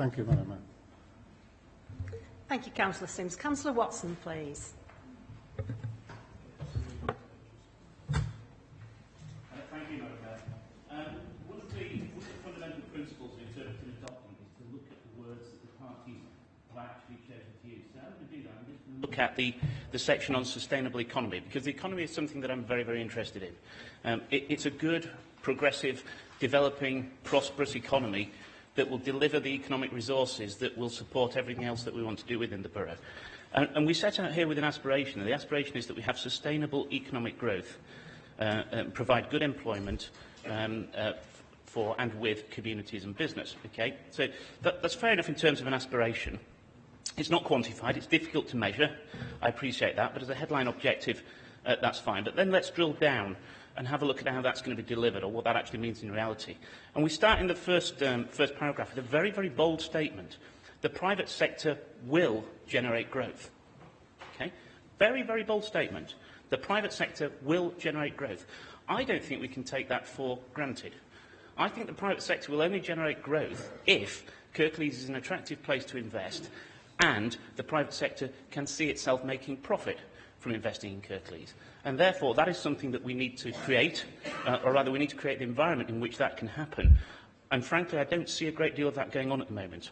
Thank you, Madam Mayor. Thank you, Councillor Sims. Councillor Watson, please. Thank you, Madam Mayor. One of the fundamental principles of interpreting adopting is to look at the words that the parties have actually chosen to use. So I'm going to do that. I'm just going to look at the section on sustainable economy, because the economy is something that I'm very, very interested in. It's a good, progressive, developing, prosperous economy that will deliver the economic resources that will support everything else that we want to do within the borough. And we set out here with an aspiration, and the aspiration is that we have sustainable economic growth, provide good employment for and with communities and business. Okay? So that's fair enough in terms of an aspiration. It's not quantified, it's difficult to measure, I appreciate that, but as a headline objective, that's fine. But then let's drill down and have a look at how that's going to be delivered, or what that actually means in reality. And we start in the first paragraph with a very, very bold statement. The private sector will generate growth. Okay? Very, very bold statement. The private sector will generate growth. I don't think we can take that for granted. I think the private sector will only generate growth if Kirklees is an attractive place to invest and the private sector can see itself making profit from investing in Kirklees. And therefore, that is something that we need to create, or rather we need to create the environment in which that can happen. And frankly, I don't see a great deal of that going on at the moment.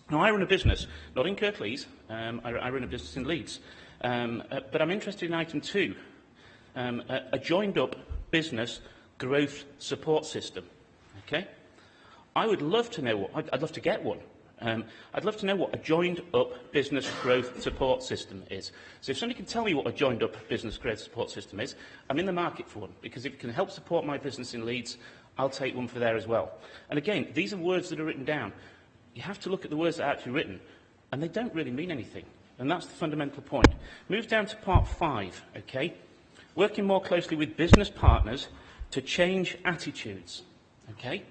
Now, I run a business, not in Kirklees, I run a business in Leeds, but I'm interested in item 2, a joined-up business growth support system. Okay? I would love to know what, I'd love to get one. I'd love to know what a joined-up business growth support system is. So if somebody can tell me what a joined-up business growth support system is, I'm in the market for one, because if it can help support my business in Leeds, I'll take one for there as well. And again, these are words that are written down. You have to look at the words that are actually written, and they don't really mean anything. And that's the fundamental point. Move down to part 5, okay? Working more closely with business partners to change attitudes, okay?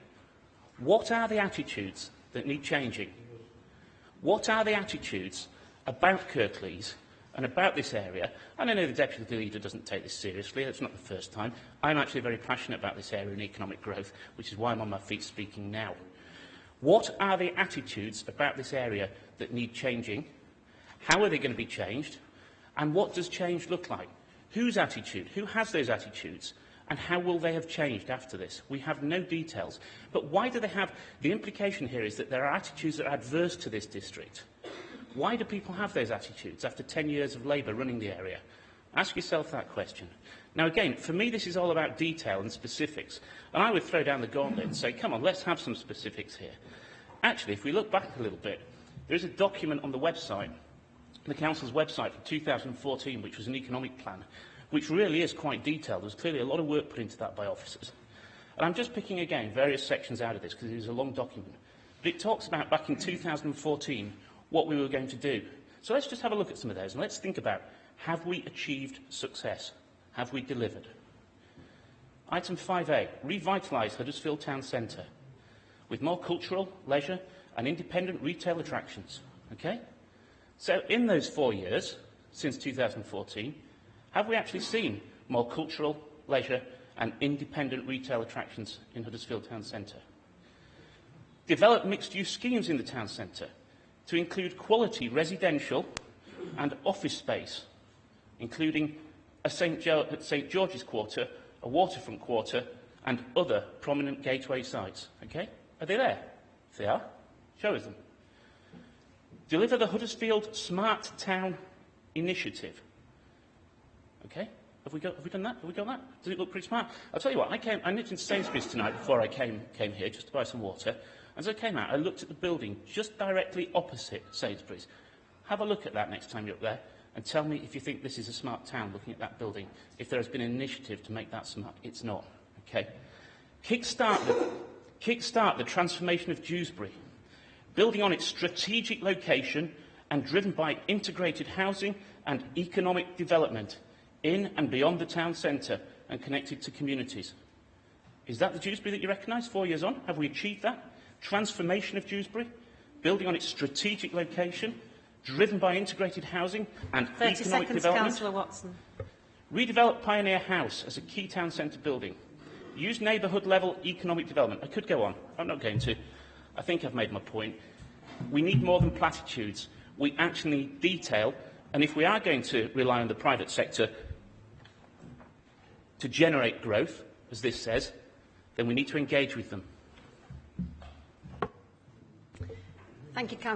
What are the attitudes that need changing? What are the attitudes about Kirklees and about this area? And I know the Deputy Leader doesn't take this seriously. It's not the first time. I'm actually very passionate about this area and economic growth, which is why I'm on my feet speaking now. What are the attitudes about this area that need changing? How are they going to be changed? And what does change look like? Whose attitude? Who has those attitudes? And how will they have changed after this? We have no details. But why do they have... The implication here is that there are attitudes that are adverse to this district. Why do people have those attitudes after 10 years of Labour running the area? Ask yourself that question. Now, again, for me, this is all about detail and specifics. And I would throw down the gauntlet and say, come on, let's have some specifics here. Actually, if we look back a little bit, there is a document on the website, the Council's website for 2014, which was an economic plan, which really is quite detailed. There's clearly a lot of work put into that by officers. And I'm just picking, again, various sections out of this, because it is a long document. But it talks about, back in 2014, what we were going to do. So let's just have a look at some of those, and let's think about, have we achieved success? Have we delivered? Item 5A, revitalise Huddersfield Town Centre with more cultural, leisure and independent retail attractions. Okay? So in those 4 years, since 2014, have we actually seen more cultural, leisure and independent retail attractions in Huddersfield Town Centre? Develop mixed-use schemes in the town centre to include quality residential and office space, including a St George's Quarter, a waterfront quarter and other prominent gateway sites. Okay? Are they there? If they are, show us them. Deliver the Huddersfield Smart Town Initiative. Okay? Have we done that? Have we got that? Does it look pretty smart? I'll tell you what, I nipped into Sainsbury's tonight before I came here just to buy some water. As I came out, I looked at the building just directly opposite Sainsbury's. Have a look at that next time you're up there and tell me if you think this is a smart town looking at that building, if there has been an initiative to make that smart. It's not. Okay? Kickstart the transformation of Dewsbury, building on its strategic location and driven by integrated housing and economic development in and beyond the town centre and connected to communities. Is that the Dewsbury that you recognise 4 years on? Have we achieved that? Transformation of Dewsbury, building on its strategic location, driven by integrated housing and economic 30 seconds, development. Councillor Watson. Redevelop Pioneer House as a key town centre building. Use neighbourhood level economic development. I could go on. I'm not going to. I think I've made my point. We need more than platitudes. We actually need detail, and if we are going to rely on the private sector to generate growth, as this says, then we need to engage with them. Thank you, Councillor.